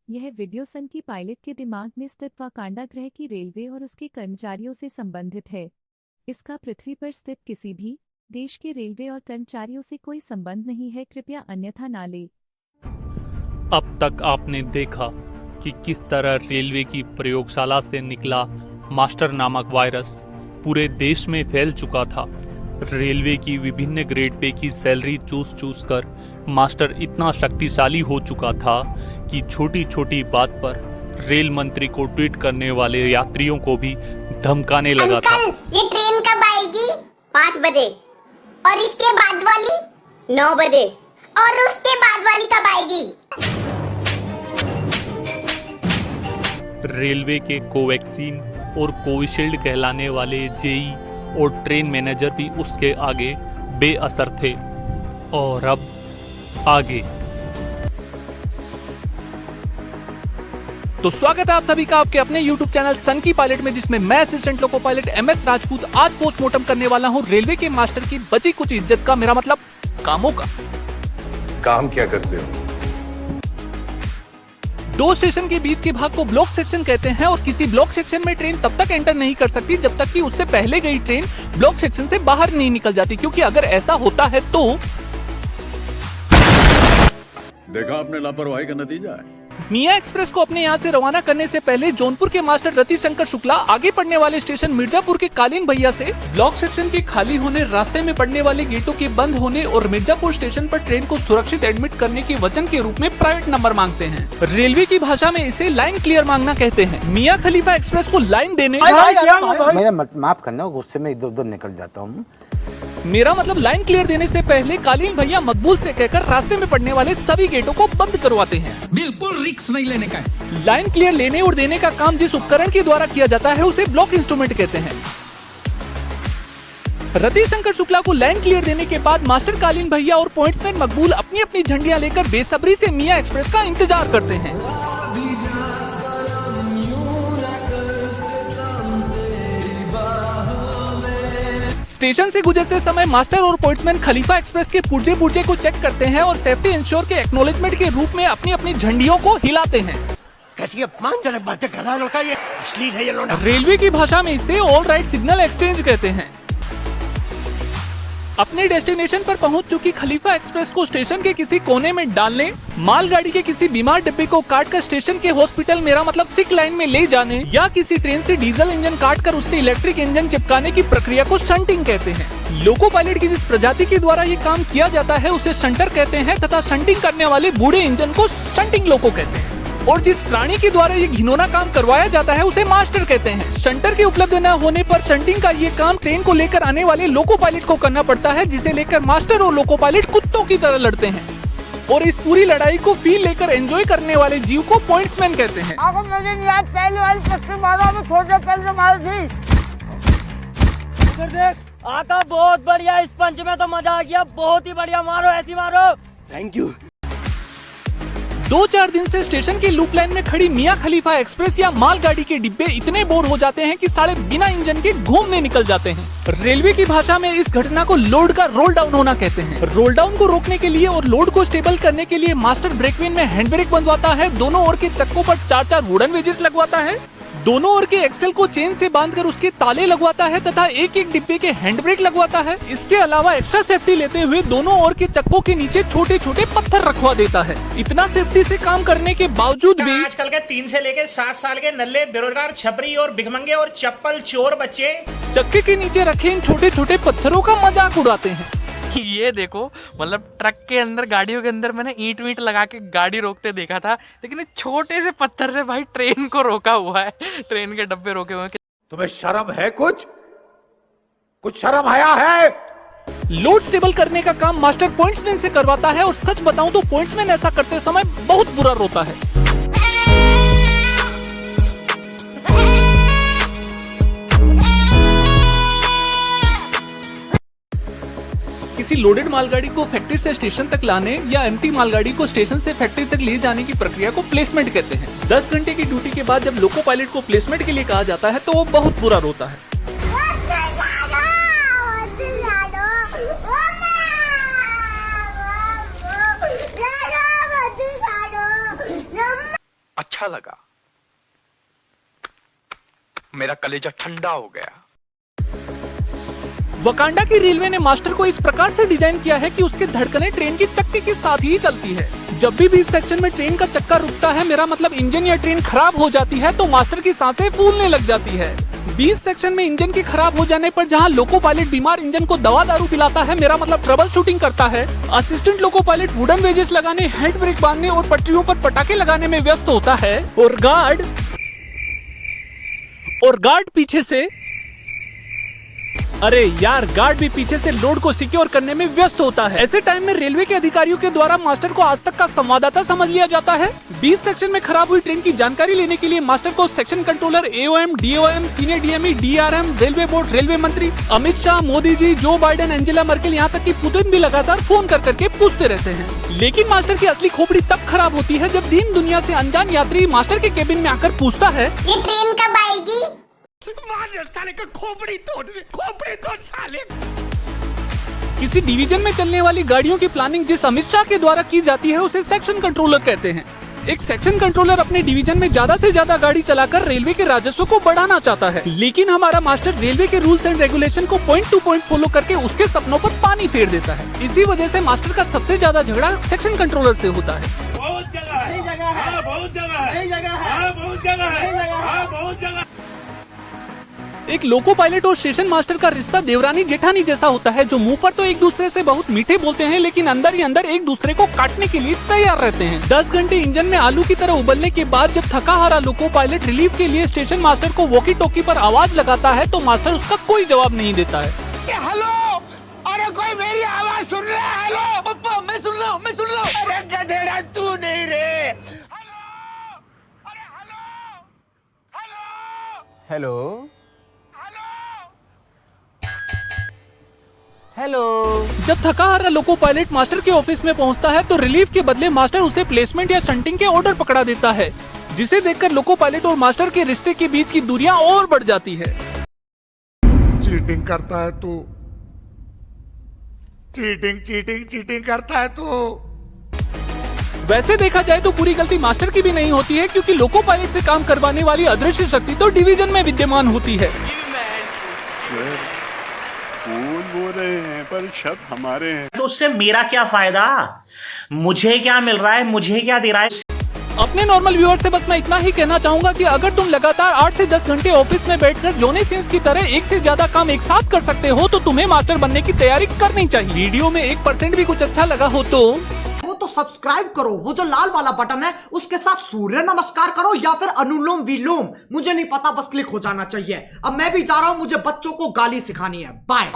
यह वीडियो सन की पायलट के दिमाग में स्थित वाकांडा ग्रह की रेलवे और उसके कर्मचारियों से संबंधित है। इसका पृथ्वी पर स्थित किसी भी देश के रेलवे और कर्मचारियों से कोई संबंध नहीं है, कृपया अन्यथा ना ले। अब तक आपने देखा कि किस तरह रेलवे की प्रयोगशाला से निकला मास्टर नामक वायरस पूरे देश में फैल चुका था। रेलवे की विभिन्न ग्रेड पे की सैलरी चूस कर मास्टर इतना शक्तिशाली हो चुका था कि छोटी छोटी बात पर रेल मंत्री को ट्वीट करने वाले यात्रियों को भी धमकाने लगा था। ये ट्रेन कब आएगी? 5 बजे। और इसके बाद वाली 9 बजे। और उसके बाद वाली कब आएगी? रेलवे के कोवैक्सीन और कोविशील्ड कहलाने वाले जेई और ट्रेन मैनेजर भी उसके आगे बेअसर थे। और अब आगे तो स्वागत है आप सभी का आपके अपने YouTube चैनल सन की पायलट में, जिसमें मैं assistant loco pilot MS Rajput आज पोस्टमार्टम करने वाला हूं रेलवे के मास्टर की बची कुछ इज्जत का, मेरा मतलब कामों का। काम क्या करते हो? दो स्टेशन के बीच के भाग को ब्लॉक सेक्शन कहते हैं और किसी ब्लॉक सेक्शन में ट्रेन तब तक एंटर नहीं कर सकती जब तक कि उससे पहले गई ट्रेन ब्लॉक सेक्शन से बाहर नहीं निकल जाती, क्योंकि अगर ऐसा होता है तो देखा आपने लापरवाही का नतीजा है। मिया एक्सप्रेस को अपने यहाँ से रवाना करने से पहले जौनपुर के मास्टर रतिशंकर शुक्ला आगे पड़ने वाले स्टेशन मिर्जापुर के कालीन भैया से ब्लॉक सेक्शन के खाली होने, रास्ते में पड़ने वाले गेटों के बंद होने और मिर्जापुर स्टेशन पर ट्रेन को सुरक्षित एडमिट करने के वचन के रूप में प्राइवेट नंबर मांगते हैं। रेलवे की भाषा में इसे लाइन क्लियर मांगना कहते हैं। मिया खलीफा एक्सप्रेस को लाइन देने मेरा माफ करना, गुस्से में इधर उधर निकल जाता हूँ। मेरा मतलब लाइन क्लियर देने से पहले कालीन भैया मकबूल से कहकर रास्ते में पड़ने वाले सभी गेटों को बंद करवाते हैं। बिल्कुल रिस्क नहीं लेने का है। लाइन क्लियर लेने और देने का काम जिस उपकरण के द्वारा किया जाता है उसे ब्लॉक इंस्ट्रूमेंट कहते हैं। रतिशंकर शुक्ला को लाइन क्लियर देने के बाद मास्टर कालीन भैया और पॉइंट्समैन मकबूल अपनी अपनी झंडियां लेकर बेसब्री से मिया एक्सप्रेस का इंतजार करते हैं। स्टेशन से गुजरते समय मास्टर और पॉइंट्समैन खलीफा एक्सप्रेस के पुर्जे को चेक करते हैं और सेफ्टी इंश्योर के एक्नॉलेजमेंट के रूप में अपनी अपनी झंडियों को हिलाते हैं। कैसी अपमानजनक बातें कर रहा है लड़का, ये अश्लील है ये लोना। रेलवे की भाषा में इसे ऑल राइट सिग्नल एक्सचेंज कहते हैं। अपने डेस्टिनेशन पर पहुंच चुकी खलीफा एक्सप्रेस को स्टेशन के किसी कोने में डालने, मालगाड़ी के किसी बीमार डिब्बे को काटकर स्टेशन के हॉस्पिटल, मेरा मतलब सिक लाइन में ले जाने, या किसी ट्रेन से डीजल इंजन काटकर उससे इलेक्ट्रिक इंजन चिपकाने की प्रक्रिया को शंटिंग कहते हैं। लोको पायलट की जिस प्रजाति के द्वारा ये काम किया जाता है उसे शंटर कहते हैं तथा शंटिंग करने वाले बूढ़े इंजन को शंटिंग लोको कहते हैं। और जिस प्राणी के द्वारा ये घिनौना काम करवाया जाता है उसे मास्टर कहते हैं। शंटर के उपलब्ध न होने पर शंटिंग का ये काम ट्रेन को लेकर आने वाले लोको पायलट को करना पड़ता है, जिसे लेकर मास्टर और लोको पायलट कुत्तों की तरह लड़ते हैं। और इस पूरी लड़ाई को फील लेकर एंजॉय करने वाले जीव को पॉइंट्समैन कहते हैं। आका बहुत बढ़िया, इस पंच में तो मजा आ गया, बहुत ही बढ़िया, मारो ऐसी मारो। Thank you. 2-4 दिन से स्टेशन की लूप लाइन में खड़ी मिया खलीफा एक्सप्रेस या मालगाड़ी के डिब्बे इतने बोर हो जाते हैं कि साले बिना इंजन के घूमने निकल जाते हैं। रेलवे की भाषा में इस घटना को लोड का रोल डाउन होना कहते हैं। रोल डाउन को रोकने के लिए और लोड को स्टेबल करने के लिए मास्टर ब्रेकवेन में हैंड ब्रेक बंधवाता है, दोनों ओर के चक्कों पर 4-4 वुडन वेजेस लगवाता है, दोनों ओर के एक्सेल को चेन से बांधकर उसके ताले लगवाता है तथा एक एक डिब्बे के हैंड ब्रेक लगवाता है। इसके अलावा एक्स्ट्रा सेफ्टी लेते हुए दोनों ओर के चक्कों के नीचे छोटे छोटे पत्थर रखवा देता है। इतना सेफ्टी से काम करने के बावजूद भी आजकल के 3 से लेकर 7 साल के नल्ले बेरोजगार छपरी और भिखमंगे और चप्पल चोर बच्चे चक्के के नीचे रखे इन छोटे छोटे पत्थरों का मजाक उड़ाते हैं। ये देखो, मतलब ट्रक के अंदर, गाड़ियों के अंदर मैंने ईंट वींट लगा के गाड़ी रोकते देखा था, लेकिन एक छोटे से पत्थर से भाई ट्रेन को रोका हुआ है, ट्रेन के डब्बे रोके हुए हैं। तुम्हें शर्म है? कुछ शर्म आया है? लोड स्टेबल करने का काम मास्टर पॉइंट्समैन से करवाता है और सच बताऊं तो पॉइंट्समैन ऐसा करते समय बहुत बुरा रोता है। किसी लोडेड मालगाड़ी को फैक्ट्री से स्टेशन तक लाने या एम्प्टी मालगाड़ी को स्टेशन से फैक्ट्री तक ले जाने की प्रक्रिया को प्लेसमेंट कहते हैं। 10 घंटे की ड्यूटी के बाद जब लोको पायलट को प्लेसमेंट के लिए कहा जाता है तो वो बहुत बुरा रोता है। अच्छा लगा, मेरा कलेजा ठंडा हो गया। वकांडा की रेलवे ने मास्टर को इस प्रकार से डिजाइन किया है कि उसकी धड़कनें ट्रेन के चक्के के साथ ही चलती है। जब भी इस सेक्शन में ट्रेन का चक्का रुकता है, मेरा मतलब इंजन या ट्रेन खराब हो जाती है, तो मास्टर की सांसें फूलने लग जाती है। 20 सेक्शन में इंजन के खराब हो जाने पर जहां लोको पायलट बीमार इंजन को दवा दारू पिलाता है, मेरा मतलब ट्रबल शूटिंग करता है, assistant loco pilot wooden wages लगाने, हैंड ब्रेक बांधने और पटरियों पर पटाखे लगाने में व्यस्त होता है, और गार्ड पीछे से, अरे यार, गार्ड भी पीछे से लोड को सिक्योर करने में व्यस्त होता है। ऐसे टाइम में रेलवे के अधिकारियों के द्वारा मास्टर को आज तक का संवाददाता समझ लिया जाता है। 20 सेक्शन में खराब हुई ट्रेन की जानकारी लेने के लिए मास्टर को section controller, AOM, DOM, senior DME, DRM, railway board, railway मंत्री Amit Shah, Modi ji, Joe Biden, Angela Merkel, यहाँ तक कि पुतिन भी लगातार फोन कर करके पूछते रहते हैं। लेकिन मास्टर की असली खोपड़ी तब खराब होती है जब दीन दुनिया से अनजान यात्री मास्टर के केबिन में आकर पूछता है, ये ट्रेन कब आएगी? साले का खोपड़ी तोड़ साले। किसी डिवीजन में चलने वाली गाड़ियों की प्लानिंग जिस अमित शाह के द्वारा की जाती है, उसे सेक्शन कंट्रोलर कहते हैं। एक सेक्शन कंट्रोलर अपने डिवीजन में ज्यादा से ज्यादा गाड़ी चलाकर रेलवे के राजस्व को बढ़ाना चाहता है, लेकिन हमारा मास्टर रेलवे के रूल्स एंड रेगुलेशन को पॉइंट टू पॉइंट फॉलो करके उसके सपनों पर पानी फेर देता है। इसी वजह से मास्टर का सबसे ज्यादा झगड़ा सेक्शन कंट्रोलर से होता है। बहुत जगह है, बहुत जगह। एक लोको पायलट और स्टेशन मास्टर का रिश्ता देवरानी जेठानी जैसा होता है, जो मुंह पर तो एक दूसरे से बहुत मीठे बोलते हैं, लेकिन अंदर ही अंदर एक दूसरे को काटने के लिए तैयार रहते हैं। 10 घंटे इंजन में आलू की तरह उबलने के बाद जब थका हारा लोको पायलट रिलीफ के लिए स्टेशन मास्टर को वॉकी टॉकी पर आवाज लगाता है, तो मास्टर उसका कोई जवाब नहीं देता है। हेलो, अरे कोई मेरी आवाज सुन रहा है? हेलो पप्पा, मैं सुन रहा हूँ। अरे गधेड़ा तू नहीं रे। हेलो। जब थका हारा लोको पायलट मास्टर के ऑफिस में पहुंचता है, तो रिलीफ के बदले मास्टर उसे प्लेसमेंट या शंटिंग के ऑर्डर पकड़ा देता है, जिसे देखकर लोको पायलट और मास्टर के रिश्ते के बीच की दूरियां और बढ़ जाती है। चीटिंग करता है तू, चीटिंग करता है तू। वैसे देखा जाए तो पूरी गलती मास्टर की भी नहीं होती है, क्योंकि लोको पायलट से काम करवाने वाली अदृश्य शक्ति तो डिवीजन में विद्यमान होती है। बोल रहे हैं पर शक हमारे हैं, तो उससे मेरा क्या फायदा? मुझे क्या मिल रहा है, मुझे क्या दे रहा है? अपने नॉर्मल व्यूअर से बस मैं इतना ही कहना चाहूंगा कि अगर तुम लगातार 8 से 10 घंटे ऑफिस में बैठकर जॉनी सिंस की तरह एक से ज्यादा काम एक साथ कर सकते हो, तो तुम्हें मास्टर बनने की तैयारी करनी चाहिए। वीडियो में 1% भी कुछ अच्छा लगा हो तो सब्सक्राइब करो, वो जो लाल वाला बटन है उसके साथ सूर्य नमस्कार करो या फिर अनुलोम विलोम, मुझे नहीं पता, बस क्लिक हो जाना चाहिए। अब मैं भी जा रहा हूं, मुझे बच्चों को गाली सिखानी है। बाय।